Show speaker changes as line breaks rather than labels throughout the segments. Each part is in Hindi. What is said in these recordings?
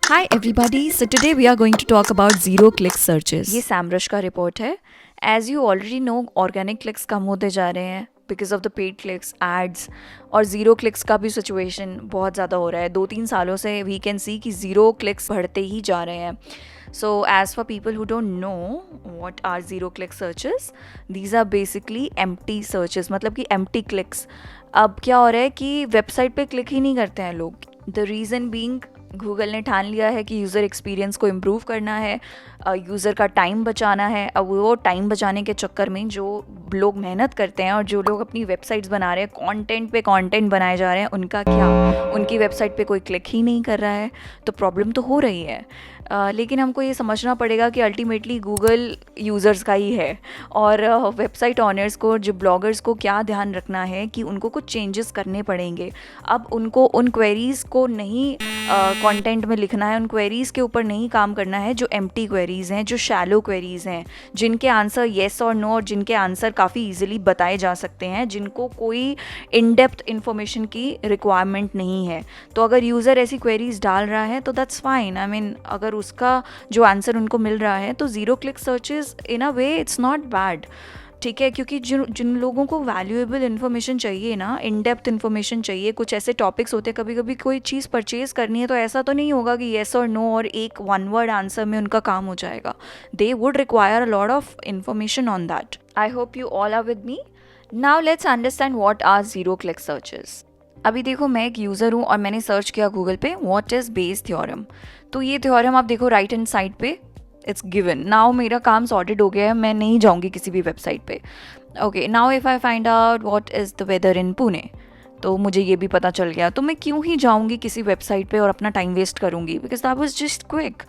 Hi everybody, so today we are going to talk about zero click searches. ये सैमरश का रिपोर्ट है. As you already know, organic clicks कम होते जा रहे हैं because of the paid clicks, ads और ज़ीरो क्लिक्स का भी सिचुएशन बहुत ज़्यादा हो रहा है. 2-3 सालों से we can see कि ज़ीरो क्लिक्स बढ़ते ही जा रहे हैं. So as for people who don't know what are zero click searches, these are basically empty searches, मतलब कि empty clicks. अब क्या हो रहा है कि वेबसाइट पे क्लिक ही नहीं करते हैं लोग. The reason being गूगल ने ठान लिया है कि यूज़र एक्सपीरियंस को इम्प्रूव करना है, यूज़र का टाइम बचाना है. अब वो टाइम बचाने के चक्कर में जो लोग मेहनत करते हैं और जो लोग अपनी वेबसाइट्स बना रहे हैं, कंटेंट पे कंटेंट बनाए जा रहे हैं, उनका क्या, उनकी वेबसाइट पे कोई क्लिक ही नहीं कर रहा है. तो प्रॉब्लम तो हो रही है. लेकिन हमको ये समझना पड़ेगा कि अल्टीमेटली गूगल यूज़र्स का ही है और वेबसाइट ऑनर्स को, जो ब्लॉगर्स को क्या ध्यान रखना है कि उनको कुछ चेंजेस करने पड़ेंगे. अब उनको उन क्वेरीज़ को नहीं कंटेंट में लिखना है, उन क्वेरीज़ के ऊपर नहीं काम करना है जो एम्प्टी क्वेरीज़ हैं, जो शैलो क्वेरीज़ हैं, जिनके आंसर येस और नो और जिनके आंसर काफ़ी ईजिली बताए जा सकते हैं, जिनको कोई इन डेप्थ इन्फॉर्मेशन की रिक्वायरमेंट नहीं है. तो अगर यूज़र ऐसी क्वेरीज़ डाल रहा है तो दैट्स फाइन. आई मीन अगर उसका जो आंसर उनको मिल रहा है तो zero click searches in a way it's not bad. ठीक है, क्योंकि जिन लोगों को वैल्यूएबल इन्फॉर्मेशन चाहिए ना, इन डेप्थ इन्फॉर्मेशन चाहिए, कुछ ऐसे टॉपिक्स होते हैं, कभी कभी कोई चीज़ परचेज़ करनी है तो ऐसा तो नहीं होगा कि येस और नो और एक वन वर्ड आंसर में उनका काम हो जाएगा. They would require a lot of information on that. I hope you all are with me. Now let's understand what are zero click searches. अभी देखो, मैं एक यूज़र हूँ और मैंने सर्च किया गूगल पे व्हाट इज़ बेस थ्योरम. तो ये थ्योरम आप देखो राइट हैंड साइड पे इट्स गिवन. नाउ मेरा काम सॉर्टेड हो गया है, मैं नहीं जाऊँगी किसी भी वेबसाइट पे. Okay, now if I find out what is the weather in Pune, तो मुझे ये भी पता चल गया. तो मैं क्यों ही जाऊँगी किसी वेबसाइट पे और अपना टाइम वेस्ट करूँगी, because that was just quick.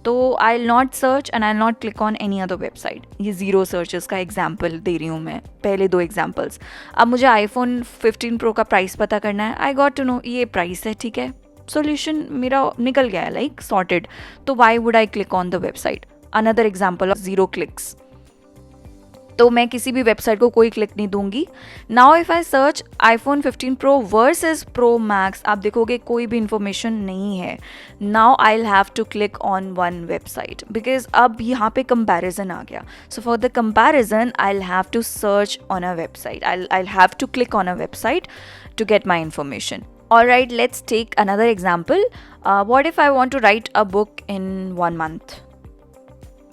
तो I will not search and I will not click on any other website. ये ज़ीरो सर्चेस का एग्जाम्पल दे रही हूँ मैं, पहले 2 एग्जाम्पल्स. अब मुझे iPhone 15 Pro का प्राइस पता करना है. आई गॉट टू नो ये प्राइस है, ठीक है, सॉल्यूशन मेरा निकल गया है, लाइक सॉर्टेड. तो why would I click on the website? Another example of zero clicks. तो मैं किसी भी वेबसाइट को कोई क्लिक नहीं दूंगी. Now if I search iPhone 15 Pro versus Pro Max, आप देखोगे कोई भी इंफॉर्मेशन नहीं है. Now I will have to click on one website because अब यहाँ पे कंपैरिजन आ गया. So for the comparison I will have to search on a website. I will have to click on a website to get my information. Alright, let's take another example. What if I want to write a book in 1 month?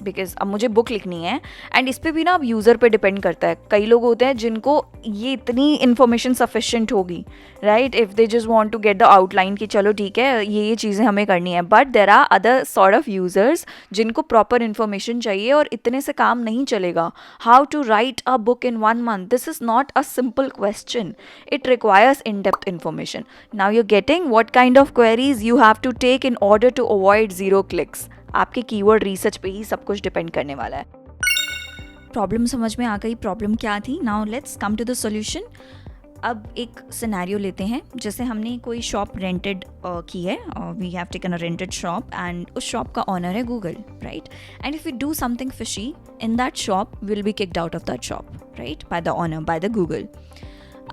Because अब मुझे बुक लिखनी है एंड इस पर भी ना अब यूज़र पे डिपेंड करता है. कई लोग होते हैं जिनको ये इतनी इन्फॉर्मेशन सफिशेंट होगी, right, if they just want to get the outline कि चलो ठीक है ये चीज़ें हमें करनी है. But there are other sort of users जिनको प्रॉपर इन्फॉर्मेशन चाहिए और इतने से काम नहीं चलेगा. How to write a book in 1 month? This is not a simple question. It requires in depth information. Now you getting what kind of queries you have to take in order to avoid zero clicks. आपके कीवर्ड रिसर्च पे ही सब कुछ डिपेंड करने वाला है. प्रॉब्लम समझ में आ गई, प्रॉब्लम क्या थी. Now let's come to the solution. अब एक सिनेरियो लेते हैं, जैसे हमने कोई शॉप रेंटेड की है. We have taken a rented shop and उस शॉप का ऑनर है Google, right. And if we do something fishy in that shop, we will be kicked out of that shop, right, by the owner, by the Google.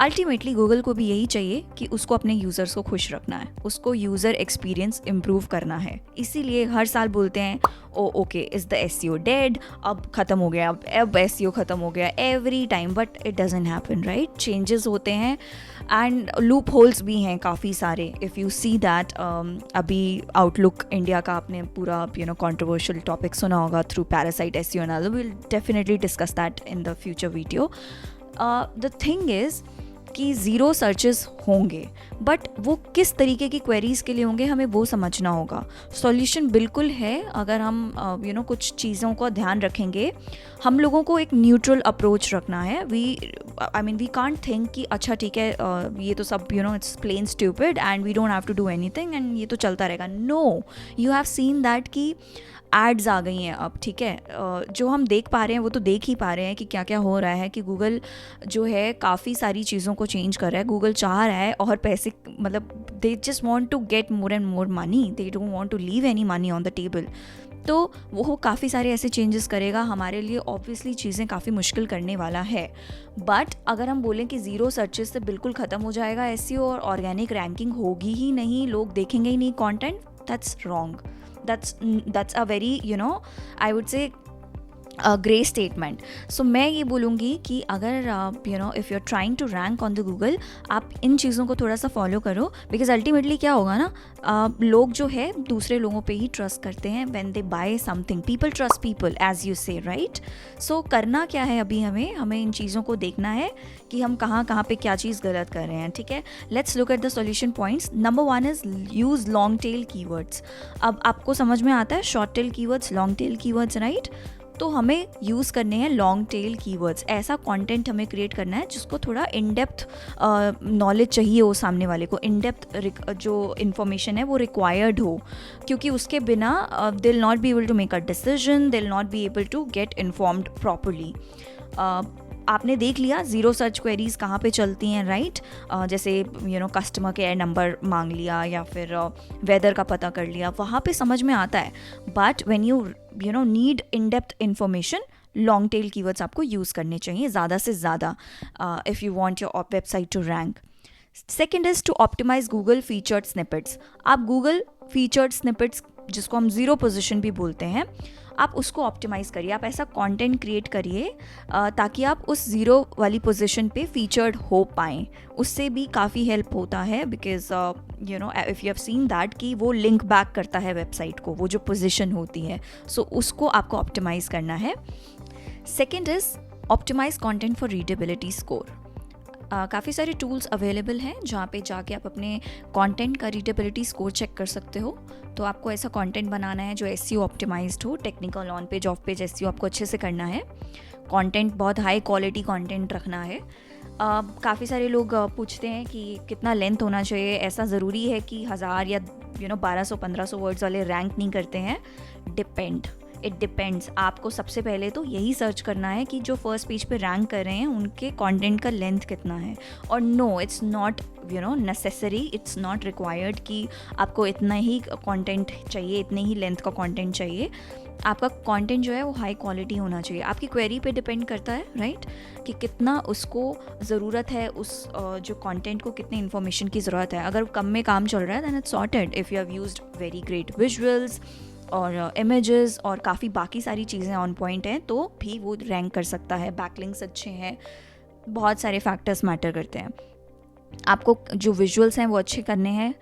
Ultimately Google को भी यही चाहिए कि उसको अपने यूज़र्स को खुश रखना है, उसको यूज़र एक्सपीरियंस इम्प्रूव करना है. इसीलिए हर साल बोलते हैं oh okay is the SEO dead, अब ख़त्म हो गया, अब SEO ख़त्म हो गया every time. But it doesn't happen, right. Changes होते हैं एंड लूप होल्स भी हैं काफ़ी सारे. इफ़ यू सी दैट अभी आउटलुक इंडिया का आपने पूरा कंट्रोवर्शियल टॉपिक सुना होगा through parasite SEO and all. We will definitely discuss that in the future video. The thing is कि ज़ीरो सर्चेस होंगे, बट वो किस तरीके की क्वेरीज़ के लिए होंगे हमें वो समझना होगा. सॉल्यूशन बिल्कुल है अगर हम कुछ चीज़ों का ध्यान रखेंगे. हम लोगों को एक न्यूट्रल अप्रोच रखना है. वी कांट थिंक कि अच्छा ठीक है ये तो सब it's plain stupid and we don't have to do anything and ये तो चलता रहेगा. No, you have seen that कि एड्स आ गई हैं अब, ठीक है. जो हम देख पा रहे हैं वो तो देख ही पा रहे हैं कि क्या क्या हो रहा है, कि गूगल जो है काफ़ी सारी चीज़ों को चेंज कर रहा है. गूगल चाह रहा है और पैसे, मतलब they just want to get more and more money, they don't want to leave any money on the table. तो वो काफ़ी सारे ऐसे चेंजेस करेगा. हमारे लिए ऑब्वियसली चीज़ें काफ़ी मुश्किल करने वाला है. बट अगर हम बोलें कि ज़ीरो सर्चेस से बिल्कुल ख़त्म हो जाएगा SEO और ऑर्गेनिक रैंकिंग होगी ही नहीं, लोग देखेंगे ही नहीं content, That's wrong. That's a very, I would say grey statement. So मैं ये बोलूँगी कि अगर if you are trying to rank on the Google, आप इन चीज़ों को थोड़ा सा फॉलो करो. बिकॉज अल्टीमेटली क्या होगा ना, लोग जो है दूसरे लोगों पे ही ट्रस्ट करते हैं. When they buy something, people trust people, as you say, right. So करना क्या है, अभी हमें इन चीज़ों को देखना है कि हम कहाँ पे क्या चीज़ गलत कर रहे हैं. ठीक है, let's look at the solution points. Number 1 is use long tail keywords. अब आपको समझ में आता है short tail keywords, long tail keywords, right. तो हमें यूज़ करने हैं लॉन्ग टेल कीवर्ड्स. ऐसा कंटेंट हमें क्रिएट करना है जिसको थोड़ा इन डेप्थ नॉलेज चाहिए हो सामने वाले को. इन डेप्थ जो इन्फॉर्मेशन है वो रिक्वायर्ड हो, क्योंकि उसके बिना they will not be able to make a decision, they will not be able to get informed properly. आपने देख लिया ज़ीरो सर्च क्वेरीज कहाँ पे चलती हैं, राइट. जैसे कस्टमर केयर नंबर मांग लिया या फिर वेदर का पता कर लिया, वहाँ पे समझ में आता है. But when you need in depth information, long tail keywords आपको यूज़ करने चाहिए ज़्यादा से ज़्यादा if you want your website to rank. Second is to optimise Google featured snippets. आप गूगल फीचर्ड स्निपेट्स, जिसको हम ज़ीरो पोजीशन भी बोलते हैं, आप उसको ऑप्टिमाइज़ करिए. आप ऐसा कंटेंट क्रिएट करिए ताकि आप उस ज़ीरो वाली पोजीशन पे फीचर्ड हो पाएँ. उससे भी काफ़ी हेल्प होता है, because if you have seen that कि वो लिंक बैक करता है वेबसाइट को, वो जो पोजीशन होती है. सो उसको आपको ऑप्टिमाइज़ करना है. Second is optimise content for readability score. काफ़ी सारे टूल्स अवेलेबल हैं जहाँ पे जाके आप अपने कंटेंट का रीडेबिलिटी स्कोर चेक कर सकते हो. तो आपको ऐसा कंटेंट बनाना है जो एसईओ ऑप्टिमाइज्ड हो. Technical, on page, of page SEO आपको अच्छे से करना है. कंटेंट बहुत हाई क्वालिटी कंटेंट रखना है. काफ़ी सारे लोग पूछते हैं कि कितना लेंथ होना चाहिए. ऐसा ज़रूरी है कि 1000 या 1200-1500 वर्ड्स वाले रैंक नहीं करते हैं. It depends. आपको सबसे पहले तो यही सर्च करना है कि जो फर्स्ट पेज पे रैंक कर रहे हैं उनके कंटेंट का लेंथ कितना है. और no, it's not necessary, it's not required कि आपको इतना ही कंटेंट चाहिए, इतने ही लेंथ का कंटेंट चाहिए. आपका कंटेंट जो है वो हाई क्वालिटी होना चाहिए. आपकी क्वेरी पे डिपेंड करता है, राइट, कि कितना उसको ज़रूरत है, उस जो कंटेंट को कितनी इन्फॉर्मेशन की ज़रूरत है. अगर कम में काम चल रहा है, then it's sorted. If you have used very great visuals और इमेजेस और काफ़ी बाकी सारी चीज़ें ऑन पॉइंट हैं, तो भी वो रैंक कर सकता है. बैकलिंक्स अच्छे हैं, बहुत सारे फैक्टर्स मैटर करते हैं. आपको जो विजुअल्स हैं वो अच्छे करने हैं.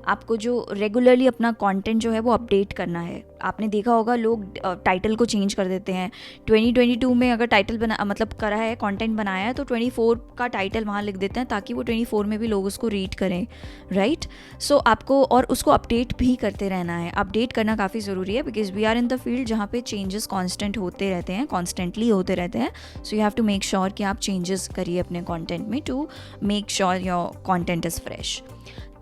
आपको जो रेगुलरली अपना कंटेंट जो है वो अपडेट करना है. आपने देखा होगा लोग टाइटल को चेंज कर देते हैं. 2022 में अगर टाइटल करा है, कंटेंट बनाया है, तो 24 का टाइटल वहाँ लिख देते हैं ताकि वो 24 में भी लोग उसको रीड करें, राइट. सो आपको और उसको अपडेट भी करते रहना है. अपडेट करना काफ़ी ज़रूरी है, because we are in the field जहाँ पे चेंजेस कॉन्स्टेंटली होते रहते हैं. So you have to make sure कि आप चेंजेस करिए अपने कॉन्टेंट में to make sure your content is fresh.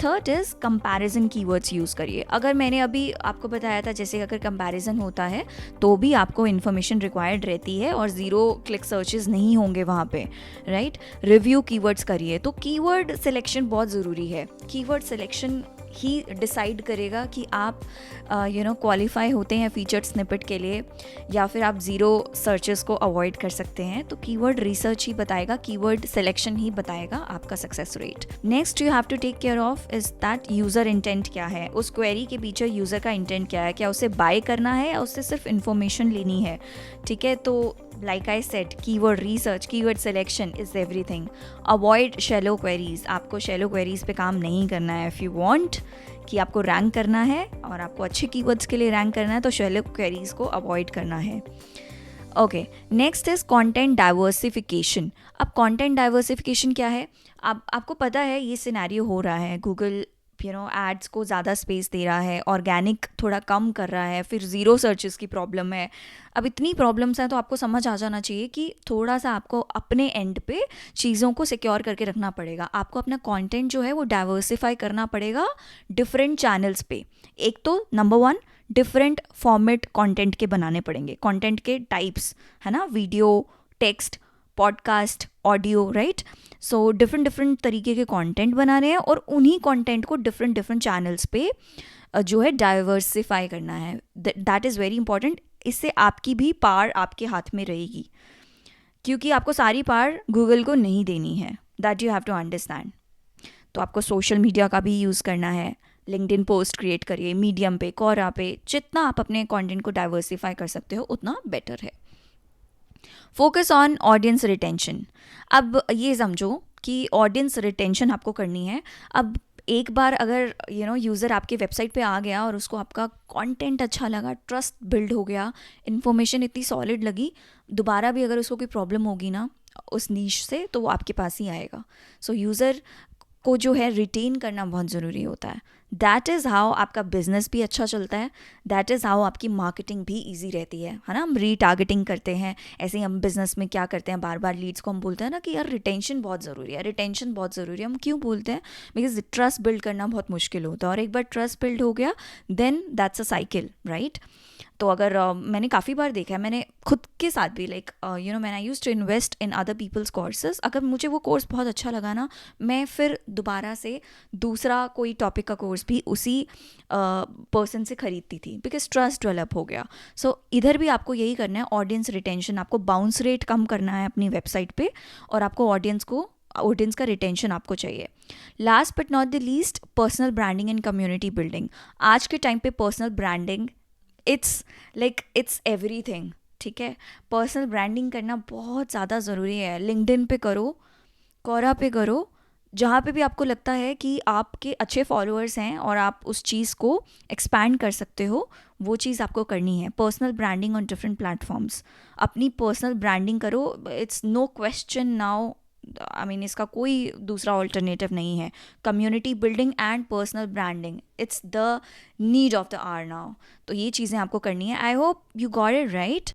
Third is comparison keywords use करिए. अगर मैंने अभी आपको बताया था, जैसे अगर कंपैरिजन होता है तो भी आपको इन्फॉर्मेशन रिक्वायर्ड रहती है और ज़ीरो क्लिक सर्चेस नहीं होंगे वहाँ पे, राइट. रिव्यू कीवर्ड्स करिए. तो कीवर्ड सिलेक्शन बहुत ज़रूरी है. कीवर्ड सिलेक्शन ही डिसाइड करेगा कि आप क्वालिफाई होते हैं फीचर्ड स्निपेट के लिए या फिर आप ज़ीरो सर्चेस को अवॉइड कर सकते हैं. तो कीवर्ड रिसर्च ही बताएगा, कीवर्ड सिलेक्शन ही बताएगा आपका success rate. Next you have to take care of is that user intent क्या है. उस क्वेरी के पीछे यूज़र का इंटेंट क्या है. क्या उसे बाय करना है या उससे सिर्फ इन्फॉर्मेशन लेनी है. ठीक है, तो like I said, keyword research, keyword selection is everything. Avoid shallow queries. आपको shallow queries पे काम नहीं करना है. If you want कि आपको रैंक करना है और आपको अच्छे keywords के लिए रैंक करना है, तो shallow queries को avoid करना है. Okay, next is content diversification. अब कंटेंट डाइवर्सिफिकेशन क्या है. आपको पता है ये सिनेरियो हो रहा है. गूगल एड्स को ज़्यादा स्पेस दे रहा है, ऑर्गेनिक थोड़ा कम कर रहा है, फिर ज़ीरो सर्चेस की प्रॉब्लम है. अब इतनी प्रॉब्लम्स हैं तो आपको समझ आ जाना चाहिए कि थोड़ा सा आपको अपने एंड पे चीज़ों को सिक्योर करके रखना पड़ेगा. आपको अपना कंटेंट जो है वो डाइवर्सिफाई करना पड़ेगा डिफरेंट चैनल्स पे. एक तो नंबर 1, डिफरेंट फॉर्मेट कंटेंट के बनाने पड़ेंगे. कंटेंट के टाइप्स है ना, video, text, podcast, audio, right. So different तरीके के कंटेंट बना रहे हैं और उन्हीं कंटेंट को डिफरेंट चैनल्स पे जो है डाइवर्सिफाई करना है. That is very important. इससे आपकी भी पावर आपके हाथ में रहेगी, क्योंकि आपको सारी पावर गूगल को नहीं देनी है. That you have to understand. तो आपको सोशल मीडिया का भी यूज़ करना है, लिंक्डइन पोस्ट क्रिएट करिए, मीडियम पे, कोरा पे, जितना आप अपने कंटेंट को डाइवर्सिफाई कर सकते हो उतना बेटर है। Focus on audience retention. अब ये समझो कि ऑडियंस रिटेंशन आपको करनी है। अब एक बार अगर यूज़र आपके वेबसाइट पे आ गया और उसको आपका कंटेंट अच्छा लगा, ट्रस्ट बिल्ड हो गया, इन्फॉर्मेशन इतनी सॉलिड लगी, दोबारा भी अगर उसको कोई प्रॉब्लम होगी ना उस नीश से, तो वो आपके पास ही आएगा। सो यूज़र को जो है रिटेन करना बहुत ज़रूरी होता है। दैट इज़ हाउ आपका बिजनेस भी अच्छा चलता है, दैट इज़ हाउ आपकी मार्केटिंग भी ईजी रहती है ना। हम रीटारगेटिंग करते हैं, ऐसे ही हम बिजनेस में क्या करते हैं, बार बार लीड्स को हम बोलते हैं ना कि यार रिटेंशन बहुत ज़रूरी है, रिटेंशन बहुत ज़रूरी है। हम क्यों बोलते हैं? बिकॉज ट्रस्ट बिल्ड करना बहुत मुश्किल होता है, और एक बार ट्रस्ट बिल्ड हो गया then that's a cycle, right. तो अगर मैंने काफ़ी बार देखा है, मैंने खुद के साथ भी like man I used to invest in other people's courses. अगर मुझे वो कोर्स बहुत अच्छा लगा ना, मैं फिर दोबारा से दूसरा कोई टॉपिक का कोर्स भी उसी पर्सन से ख़रीदती थी, बिकॉज ट्रस्ट डेवलप हो गया। सो इधर भी आपको यही करना है, ऑडियंस रिटेंशन, आपको बाउंस रेट कम करना है अपनी वेबसाइट पे, और आपको ऑडियंस का रिटेंशन आपको चाहिए। Last but not the least, personal branding and community building. आज के टाइम पे पर्सनल ब्रांडिंग इट्स एवरीथिंग, ठीक है। पर्सनल ब्रांडिंग करना बहुत ज़्यादा ज़रूरी है। लिंक्डइन पे करो, कोरा पे करो, जहाँ पे भी आपको लगता है कि आपके अच्छे फॉलोअर्स हैं और आप उस चीज़ को एक्सपैंड कर सकते हो, वो चीज़ आपको करनी है। Personal branding on different platforms, अपनी पर्सनल ब्रांडिंग करो। It's no question now, I mean इसका कोई दूसरा ऑल्टरनेटिव नहीं है। Community building and personal branding, it's the need of the hour now. तो ये चीज़ें आपको करनी है। I hope you got it right.